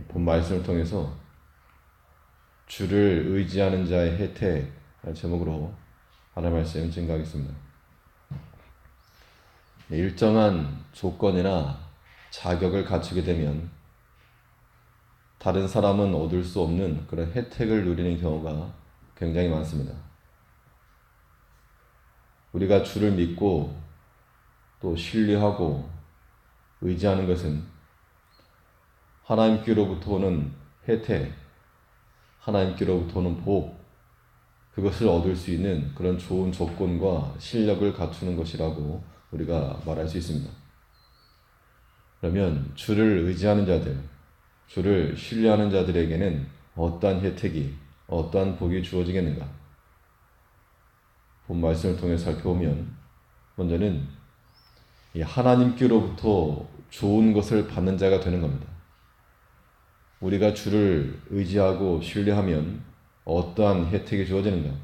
본 말씀을 통해서 주를 의지하는 자의 혜택 제목으로 하나님의 말씀 증거하겠습니다. 일정한 조건이나 자격을 갖추게 되면 다른 사람은 얻을 수 없는 그런 혜택을 누리는 경우가 굉장히 많습니다. 우리가 주를 믿고 또 신뢰하고 의지하는 것은 하나님께로부터 오는 혜택, 하나님께로부터 오는 복, 그것을 얻을 수 있는 그런 좋은 조건과 실력을 갖추는 것이라고 우리가 말할 수 있습니다. 그러면 주를 의지하는 자들, 주를 신뢰하는 자들에게는 어떠한 혜택이, 어떠한 복이 주어지겠는가? 본 말씀을 통해 살펴보면 먼저는 이 하나님께로부터 좋은 것을 받는 자가 되는 겁니다. 우리가 주를 의지하고 신뢰하면 어떠한 혜택이 주어지는가?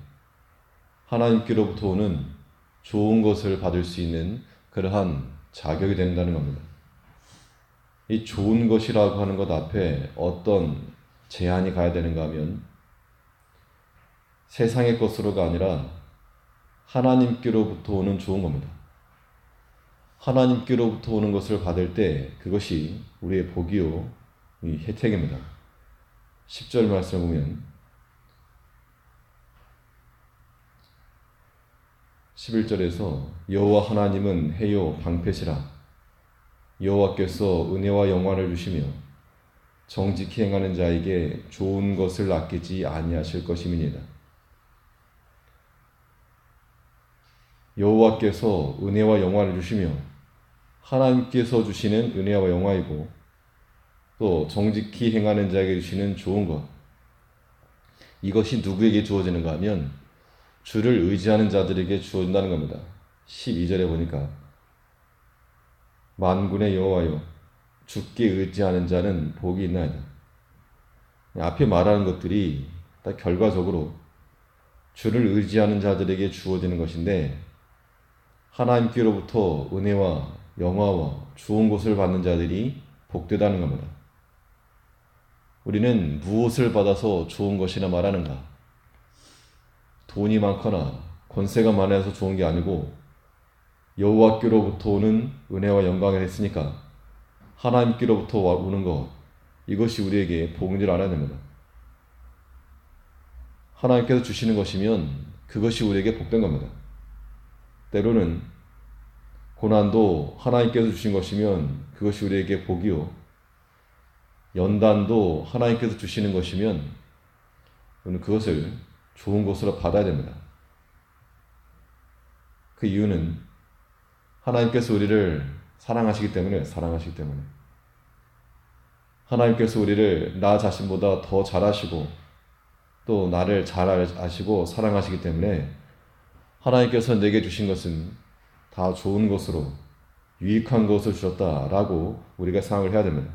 하나님께로부터 오는 좋은 것을 받을 수 있는 그러한 자격이 된다는 겁니다. 이 좋은 것이라고 하는 것 앞에 어떤 제한이 가야 되는가 하면 세상의 것으로가 아니라 하나님께로부터 오는 좋은 겁니다. 하나님께로부터 오는 것을 받을 때 그것이 우리의 복이요 이 혜택입니다. 10절 말씀을 보면 11절에서 여호와 하나님은 해요 방패시라. 여호와께서 은혜와 영광을 주시며 정직히 행하는 자에게 좋은 것을 아끼지 아니하실 것임이니이다. 여호와께서 은혜와 영광을 주시며 하나님께서 주시는 은혜와 영광이고 또 정직히 행하는 자에게 주시는 좋은 것, 이것이 누구에게 주어지는가 하면 주를 의지하는 자들에게 주어진다는 겁니다. 12절에 보니까 만군의 여호와여 주께 의지하는 자는 복이 있나이다. 앞에 말하는 것들이 다 결과적으로 주를 의지하는 자들에게 주어지는 것인데 하나님께로부터 은혜와 영화와 좋은 것을 받는 자들이 복되다는 겁니다. 우리는 무엇을 받아서 좋은 것이나 말하는가? 돈이 많거나 권세가 많아서 좋은 게 아니고 여호와께로부터 오는 은혜와 영광을 했으니까 하나님께로부터 오는 것, 이것이 우리에게 복인 줄 알아야 됩니다. 하나님께서 주시는 것이면 그것이 우리에게 복된 겁니다. 때로는 고난도 하나님께서 주신 것이면 그것이 우리에게 복이요, 연단도 하나님께서 주시는 것이면 우리는 그것을 좋은 것으로 받아야 됩니다. 그 이유는 하나님께서 우리를 사랑하시기 때문에 하나님께서 우리를 나 자신보다 더 잘 아시고 또 나를 잘 아시고 사랑하시기 때문에 하나님께서 내게 주신 것은 다 좋은 것으로 유익한 것을 주셨다라고 우리가 생각을 해야 됩니다.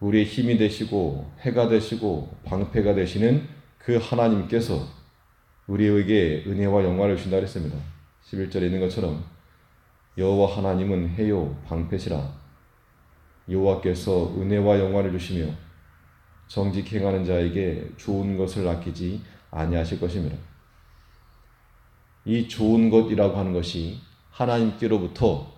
우리의 힘이 되시고 해가 되시고 방패가 되시는 그 하나님께서 우리에게 은혜와 영광을 주신다 그랬습니다. 11절에 있는 것처럼 여호와 하나님은 해요 방패시라. 여호와께서 은혜와 영광을 주시며 정직히 행하는 자에게 좋은 것을 아끼지 아니하실 것입니다. 이 좋은 것이라고 하는 것이 하나님께로부터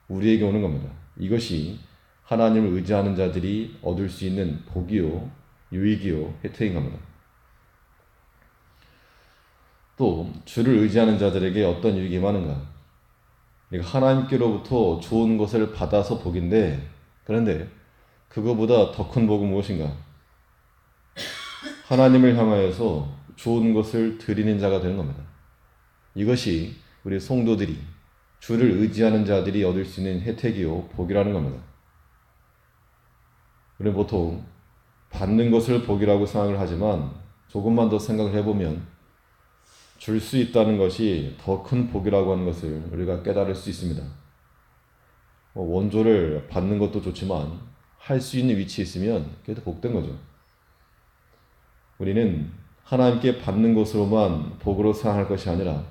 우리에게 오는 겁니다. 이것이 하나님을 의지하는 자들이 얻을 수 있는 복이요, 유익이요, 혜택인 겁니다. 또 주를 의지하는 자들에게 어떤 유익이 많은가? 하나님께로부터 좋은 것을 받아서 복인데, 그런데 그거보다 더 큰 복은 무엇인가? 하나님을 향하여서 좋은 것을 드리는 자가 되는 겁니다. 이것이 우리 성도들이, 주를 의지하는 자들이 얻을 수 있는 혜택이요, 복이라는 겁니다. 우리는 보통 받는 것을 복이라고 생각을 하지만 조금만 더 생각을 해보면 줄 수 있다는 것이 더 큰 복이라고 하는 것을 우리가 깨달을 수 있습니다. 원조를 받는 것도 좋지만 할 수 있는 위치에 있으면 그게 더 복된 거죠. 우리는 하나님께 받는 것으로만 복으로 생각할 것이 아니라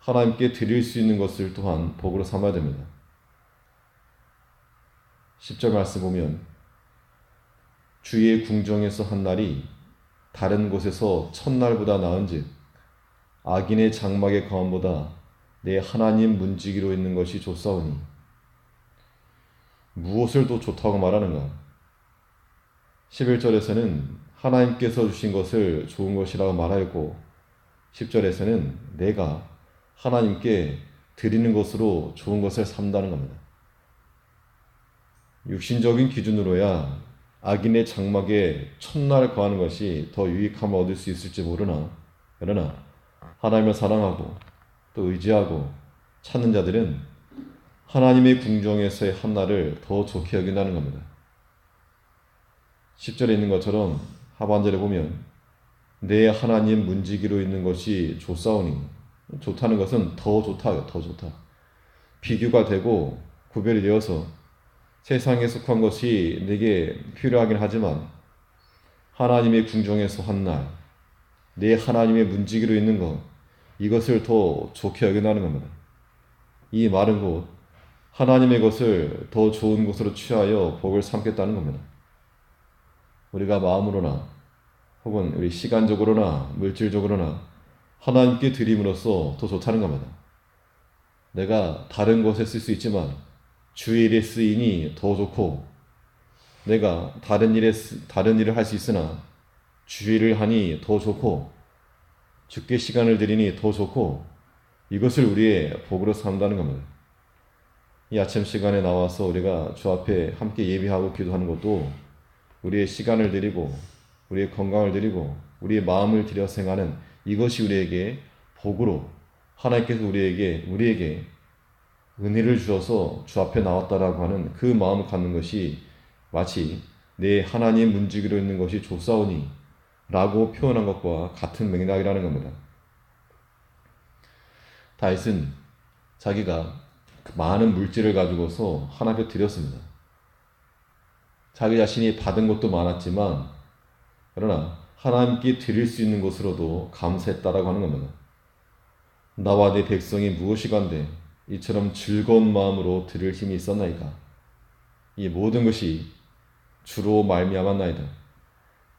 하나님께 드릴 수 있는 것을 또한 복으로 삼아야 됩니다. 10절 말씀 보면 주의 궁정에서 한 날이 다른 곳에서 첫날보다 나은즉 악인의 장막의 거함보다 내 하나님 문지기로 있는 것이 좋사오니. 무엇을 더 좋다고 말하는가? 11절에서는 하나님께서 주신 것을 좋은 것이라고 말하였고 10절에서는 내가 하나님께 드리는 것으로 좋은 것을 삼다는 겁니다. 육신적인 기준으로야 악인의 장막에 첫날 거하는 것이 더 유익함을 얻을 수 있을지 모르나, 그러나 하나님을 사랑하고 또 의지하고 찾는 자들은 하나님의 궁정에서의 한 날을 더 좋게 여긴다는 겁니다. 10절에 있는 것처럼 하반절에 보면 내 하나님 문지기로 있는 것이 좋사오니, 좋다는 것은 더 좋다, 더 좋다. 비교가 되고 구별이 되어서 세상에 속한 것이 내게 필요하긴 하지만 하나님의 궁정에서 한 날, 내 하나님의 문지기로 있는 것, 이것을 더 좋게 여긴다는 겁니다. 이 말은 곧 하나님의 것을 더 좋은 것으로 취하여 복을 삼겠다는 겁니다. 우리가 마음으로나 혹은 우리 시간적으로나 물질적으로나 하나님께 드림으로써 더 좋다는 겁니다. 내가 다른 것에 쓸 수 있지만 주의 일에 쓰이니 더 좋고, 내가 다른 일을 할 수 있으나 주의 일을 하니 더 좋고, 주께 시간을 드리니 더 좋고, 이것을 우리의 복으로 삼다는 겁니다. 이 아침 시간에 나와서 우리가 주 앞에 함께 예배하고 기도하는 것도 우리의 시간을 드리고 우리의 건강을 드리고 우리의 마음을 들여서 행하는 이것이 우리에게 복으로, 하나님께서 우리에게 은혜를 주셔서 주 앞에 나왔다라고 하는 그 마음을 갖는 것이 마치 내 하나님 문지기로 있는 것이 좋사오니 라고 표현한 것과 같은 맥락이라는 겁니다. 다윗은 자기가 많은 물질을 가지고서 하나님께 드렸습니다. 자기 자신이 받은 것도 많았지만 그러나 하나님께 드릴 수 있는 것으로도 감사했다라고 하는 겁니다. 나와 내 백성이 무엇이간데 이처럼 즐거운 마음으로 드릴 힘이 있었나이까. 이 모든 것이 주로 말미암았나이다.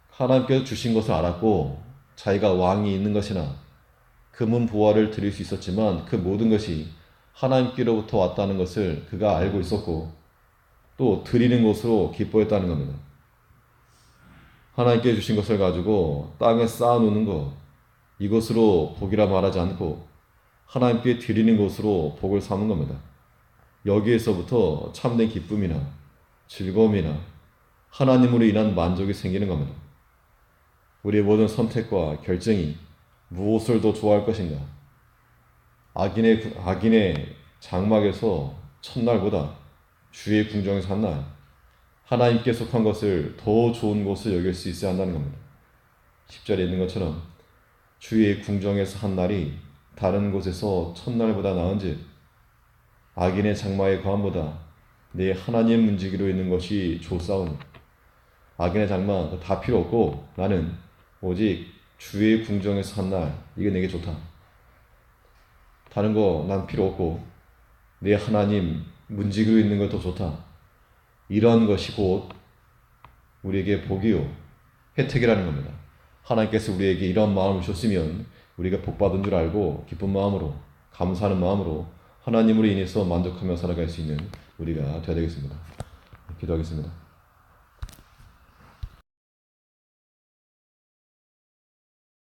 하나님께서 주신 것을 알았고 자기가 왕이 있는 것이나 금은 보화를 드릴 수 있었지만 그 모든 것이 하나님께로부터 왔다는 것을 그가 알고 있었고 또 드리는 것으로 기뻐했다는 겁니다. 하나님께 주신 것을 가지고 땅에 쌓아놓는 것, 이것으로 복이라 말하지 않고 하나님께 드리는 것으로 복을 삼는 겁니다. 여기에서부터 참된 기쁨이나 즐거움이나 하나님으로 인한 만족이 생기는 겁니다. 우리의 모든 선택과 결정이 무엇을 더 좋아할 것인가? 악인의 장막에서 첫날보다 주의 궁정에서 한 날, 하나님께 속한 것을 더 좋은 것을 여길 수 있어야 한다는 겁니다. 10절에 있는 것처럼 주의 궁정에서 한 날이 다른 곳에서 첫날보다 나은즉 악인의 장막의 거함보다 내 하나님 문지기로 있는 것이 좋사오니. 악인의 장막 다 필요 없고 나는 오직 주의 궁정에서 한 날, 이게 내게 좋다. 다른 거 난 필요 없고 내 하나님 문지기로 있는 것 더 좋다. 이런 것이 곧 우리에게 복이요 혜택이라는 겁니다. 하나님께서 우리에게 이런 마음을 주셨으면 우리가 복받은 줄 알고 기쁜 마음으로, 감사하는 마음으로 하나님으로 인해서 만족하며 살아갈 수 있는 우리가 되어야 되겠습니다. 기도하겠습니다.